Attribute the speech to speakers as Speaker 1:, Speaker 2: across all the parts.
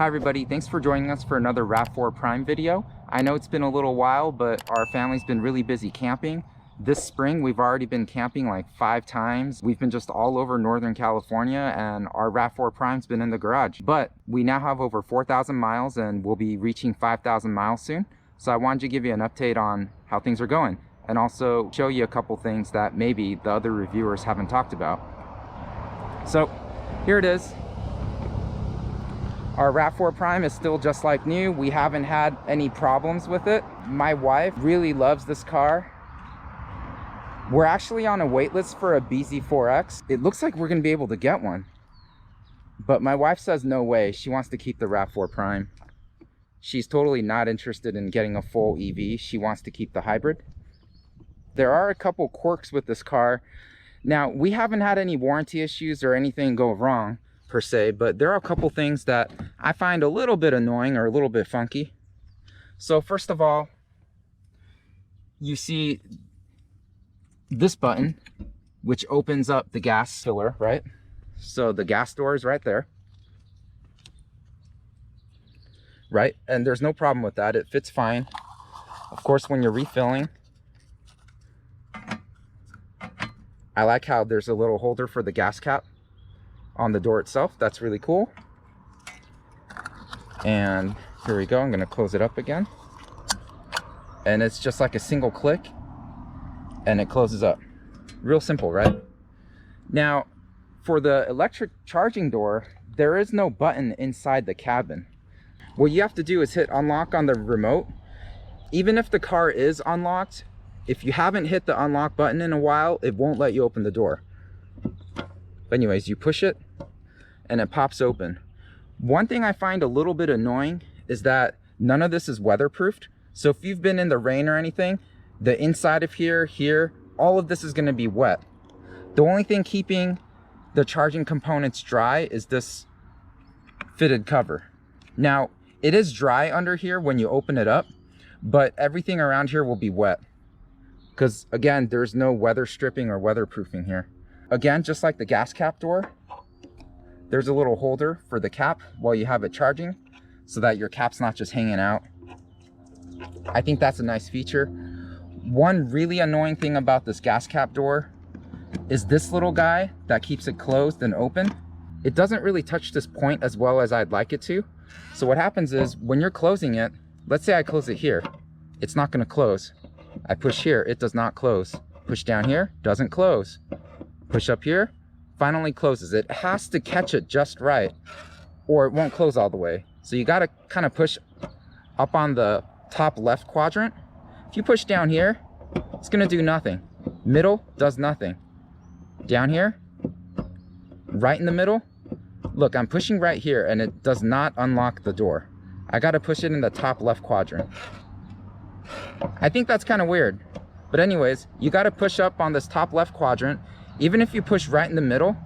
Speaker 1: Hi everybody, thanks for joining us for another RAV4 Prime video. I know it's been a little while, but our family's been really busy camping. This spring, we've already been camping like 5 times. We've been just all over Northern California, and our RAV4 Prime's been in the garage. But we now have over 4,000 miles and we'll be reaching 5,000 miles soon. So I wanted to give you an update on how things are going and also show you a couple things that maybe the other reviewers haven't talked about. So here it is. Our RAV4 Prime is still just like new. We haven't had any problems with it. My wife really loves this car. We're actually on a wait list for a BZ4X. It looks like we're gonna be able to get one. But my wife says no way. She wants to keep the RAV4 Prime. She's totally not interested in getting a full EV. She wants to keep the hybrid. There are a couple quirks with this car. Now, we haven't had any warranty issues or anything go wrong per se, but there are a couple things that I find a little bit annoying or a little bit funky. So first of all, you see this button, which opens up the gas filler, right? So the gas door is right there, right? And there's no problem with that. It fits fine. Of course, when you're refilling, I like how there's a little holder for the gas cap on the door itself. That's really cool. And here we go. I'm going to close it up again. And it's just like a single click and it closes up. Real simple, right? Now, for the electric charging door, there is no button inside the cabin. What you have to do is hit unlock on the remote. Even if the car is unlocked, if you haven't hit the unlock button in a while, it won't let you open the door. But anyways, you push it and it pops open. One thing I find a little bit annoying is that none of this is weatherproofed. So if you've been in the rain or anything, the inside of here, all of this is going to be wet. The only thing keeping the charging components dry is this fitted cover. Now, it is dry under here when you open it up, but everything around here will be wet. Because again, there's no weather stripping or weatherproofing here. Again, just like the gas cap door, there's a little holder for the cap while you have it charging so that your cap's not just hanging out. I think that's a nice feature. One really annoying thing about this gas cap door is this little guy that keeps it closed and open. It doesn't really touch this point as well as I'd like it to. So what happens is when you're closing it, let's say I close it here, it's not going to close. I push here, it does not close. Push down here, doesn't close. Push up here, finally closes. It has to catch it just right or it won't close all the way. So you got to kind of push up on the top left quadrant. If you push down here, it's going to do nothing. Middle does nothing. Down here, right in the middle, look, I'm pushing right here and it does not unlock the door. I got to push it in the top left quadrant. I think that's kind of weird. But anyways, you got to push up on this top left quadrant. Even if you push right in the middle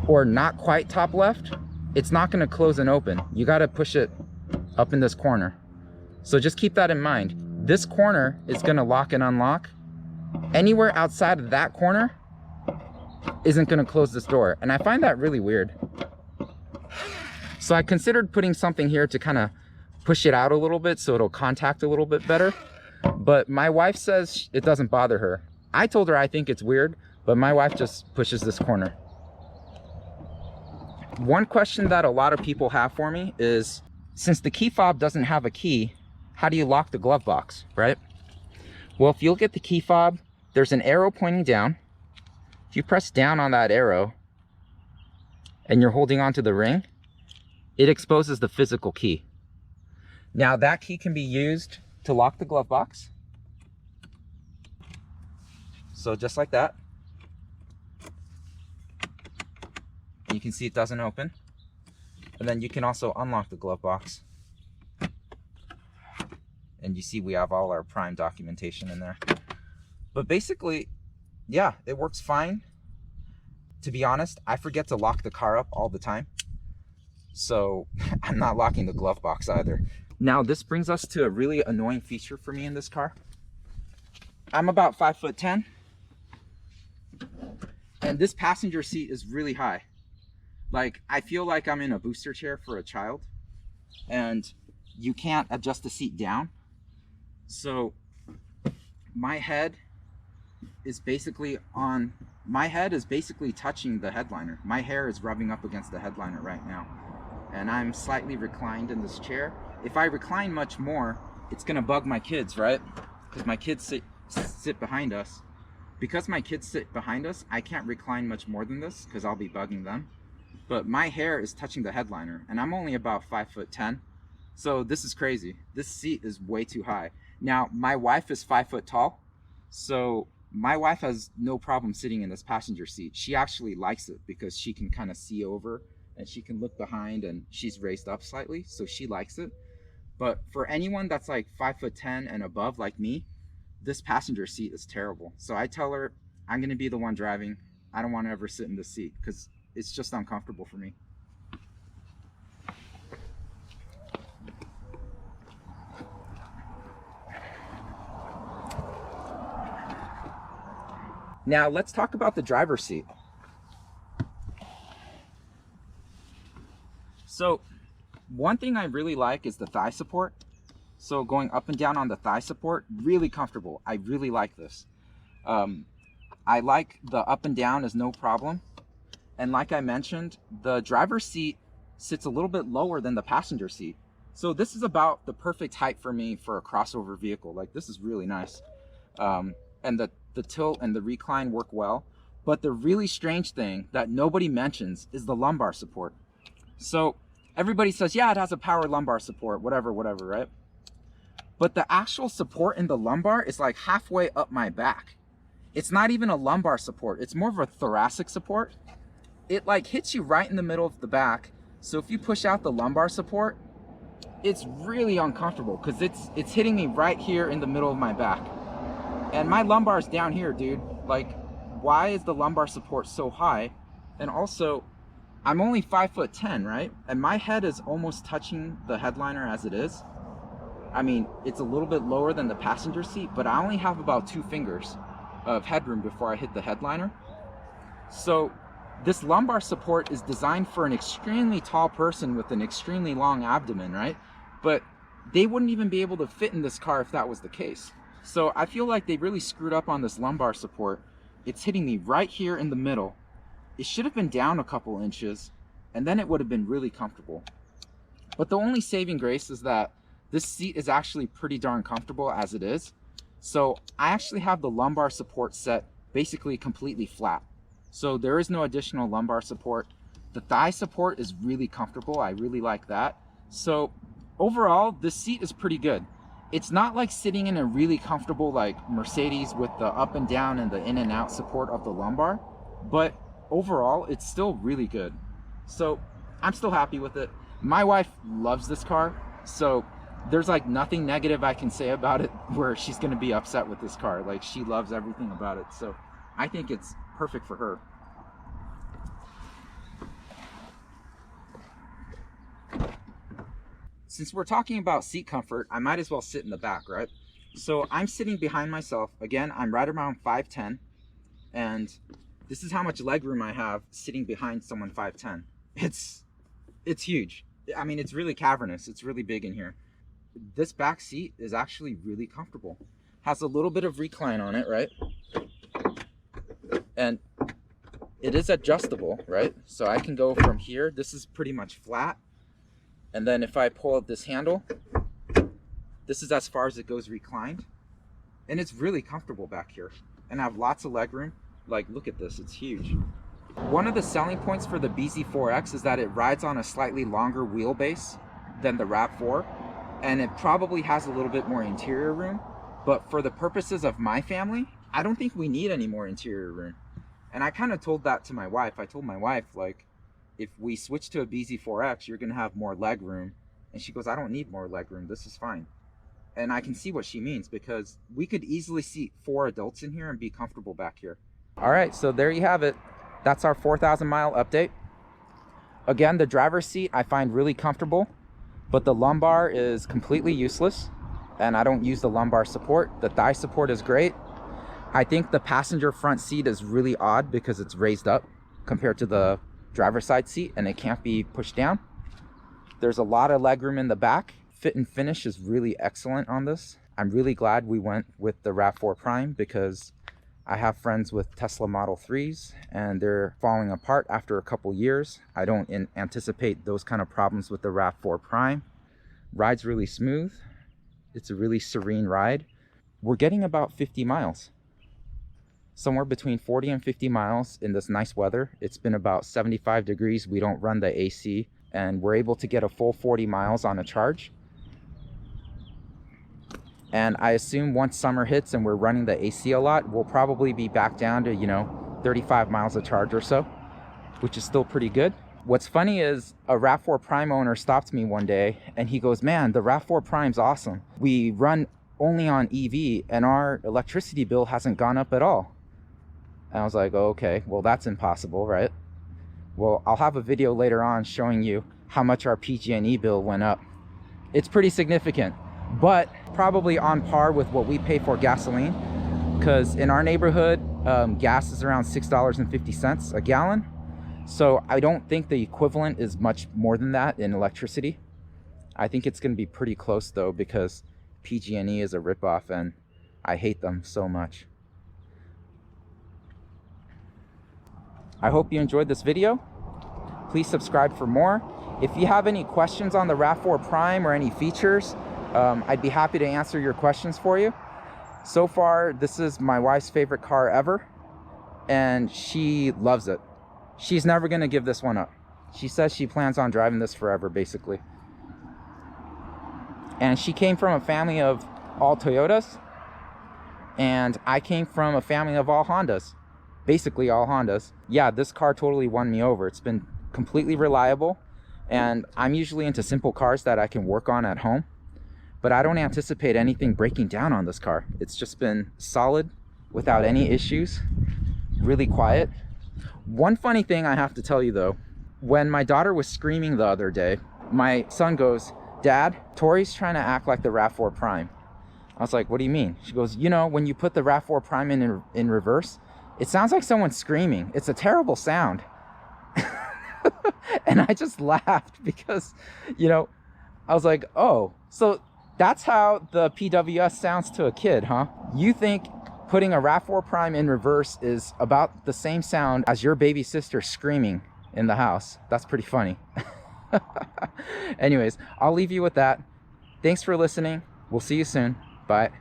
Speaker 1: or not quite top left, it's not going to close and open. You got to push it up in this corner. So just keep that in mind. This corner is going to lock and unlock. Anywhere outside of that corner isn't going to close this door. And I find that really weird. So I considered putting something here to kind of push it out a little bit so it'll contact a little bit better. But my wife says it doesn't bother her. I told her I think it's weird, but my wife just pushes this corner. One question that a lot of people have for me is, since the key fob doesn't have a key, how do you lock the glove box, right? Well, if you look at the key fob, there's an arrow pointing down. If you press down on that arrow and you're holding onto the ring, it exposes the physical key. Now that key can be used to lock the glove box. So just like that. You can see it doesn't open. And then you can also unlock the glove box. And you see we have all our Prime documentation in there. But basically, yeah, it works fine. To be honest, I forget to lock the car up all the time. So I'm not locking the glove box either. Now this brings us to a really annoying feature for me in this car. I'm about 5'10", and this passenger seat is really high. Like, I feel like I'm in a booster chair for a child. and you can't adjust the seat down. So my head is basically touching the headliner. My hair is rubbing up against the headliner right now. And I'm slightly reclined in this chair. If I recline much more, it's gonna bug my kids, right? Because my kids sit behind us. Because my kids sit behind us, I can't recline much more than this because I'll be bugging them. But my hair is touching the headliner, and I'm only about 5'10". So this is crazy. This seat is way too high. Now, my wife is 5 foot tall, so my wife has no problem sitting in this passenger seat. She actually likes it because she can kind of see over and she can look behind, and she's raised up slightly, so she likes it. But for anyone that's like 5'10" and above like me, this passenger seat is terrible. So I tell her, I'm gonna be the one driving. I don't wanna ever sit in this seat because it's just uncomfortable for me. Now let's talk about the driver's seat. So one thing I really like is the thigh support. So going up and down on the thigh support, really comfortable. I really like this. I like the up and down is no problem. And like I mentioned, the driver's seat sits a little bit lower than the passenger seat. So this is about the perfect height for me for a crossover vehicle. Like, this is really nice. And the tilt and the recline work well. But the really strange thing that nobody mentions is the lumbar support. So everybody says, yeah, it has a power lumbar support, whatever, right? But the actual support in the lumbar is like halfway up my back. It's not even a lumbar support. It's more of a thoracic support. It like hits you right in the middle of the back. So if you push out the lumbar support, it's really uncomfortable because it's hitting me right here in the middle of my back. And my lumbar's down here, dude. Like, why is the lumbar support so high? And also, I'm only 5'10", right? And my head is almost touching the headliner as it is. I mean, it's a little bit lower than the passenger seat, but I only have about 2 fingers of headroom before I hit the headliner. So this lumbar support is designed for an extremely tall person with an extremely long abdomen, right? But they wouldn't even be able to fit in this car if that was the case. So I feel like they really screwed up on this lumbar support. It's hitting me right here in the middle. It should have been down a couple inches, and then it would have been really comfortable. But the only saving grace is that this seat is actually pretty darn comfortable as it is. So I actually have the lumbar support set basically completely flat. So there is no additional lumbar support. The thigh support is really comfortable. I really like that. So overall, this seat is pretty good. It's not like sitting in a really comfortable like Mercedes with the up and down and the in and out support of the lumbar, but overall, it's still really good. So I'm still happy with it. My wife loves this car, so there's like nothing negative I can say about it where she's gonna be upset with this car. Like, she loves everything about it. So I think it's perfect for her. Since we're talking about seat comfort, I might as well sit in the back, right? So I'm sitting behind myself. Again, I'm right around 5'10", and this is how much legroom I have sitting behind someone 5'10". It's huge. I mean, it's really cavernous. It's really big in here. This back seat is actually really comfortable. Has a little bit of recline on it, right? And it is adjustable, right? So I can go from here. This is pretty much flat. And then if I pull up this handle, this is as far as it goes reclined. And it's really comfortable back here. And I have lots of legroom. Like, look at this, it's huge. One of the selling points for the BZ4X is that it rides on a slightly longer wheelbase than the RAV4. And it probably has a little bit more interior room. But for the purposes of my family, I don't think we need any more interior room. And I kind of told that to my wife. I told my wife, like, if we switch to a BZ4X, you're going to have more leg room. And she goes, I don't need more leg room. This is fine. And I can see what she means, because we could easily seat 4 adults in here and be comfortable back here. All right, so there you have it. That's our 4,000 mile update. Again, the driver's seat I find really comfortable, but the lumbar is completely useless, and I don't use the lumbar support. The thigh support is great. I think the passenger front seat is really odd because it's raised up compared to the driver's side seat, and it can't be pushed down. There's a lot of legroom in the back. Fit and finish is really excellent on this. I'm really glad we went with the RAV4 Prime because I have friends with Tesla Model 3s and they're falling apart after a couple years. I don't anticipate those kind of problems with the RAV4 Prime. Ride's really smooth. It's a really serene ride. We're getting about 50 miles. Somewhere between 40 and 50 miles in this nice weather. It's been about 75 degrees. We don't run the AC and we're able to get a full 40 miles on a charge. And I assume once summer hits and we're running the AC a lot, we'll probably be back down to, 35 miles a charge or so, which is still pretty good. What's funny is a RAV4 Prime owner stopped me one day and he goes, man, the RAV4 Prime's awesome. We run only on EV and our electricity bill hasn't gone up at all. And I was like, oh, okay, well, that's impossible, right? Well, I'll have a video later on showing you how much our PG&E bill went up. It's pretty significant, but probably on par with what we pay for gasoline, because in our neighborhood, gas is around $6.50 a gallon. So I don't think the equivalent is much more than that in electricity. I think it's going to be pretty close though, because PG&E is a ripoff and I hate them so much. I hope you enjoyed this video. Please subscribe for more. If you have any questions on the RAV4 Prime or any features, I'd be happy to answer your questions for you. So far, this is my wife's favorite car ever, and she loves it. She's never gonna give this one up. She says she plans on driving this forever, basically. And she came from a family of all Toyotas, and I came from a family of all Hondas. Basically all Hondas. Yeah, this car totally won me over. It's been completely reliable, and I'm usually into simple cars that I can work on at home, but I don't anticipate anything breaking down on this car. It's just been solid without any issues, really quiet. One funny thing I have to tell you though, when my daughter was screaming the other day, my son goes, Dad, Tori's trying to act like the RAV4 Prime. I was like, what do you mean? She goes, when you put the RAV4 Prime in reverse, it sounds like someone screaming. It's a terrible sound. And I just laughed because, I was like, oh, so that's how the PWS sounds to a kid, huh? You think putting a RAV4 Prime in reverse is about the same sound as your baby sister screaming in the house. That's pretty funny. Anyways, I'll leave you with that. Thanks for listening. We'll see you soon. Bye.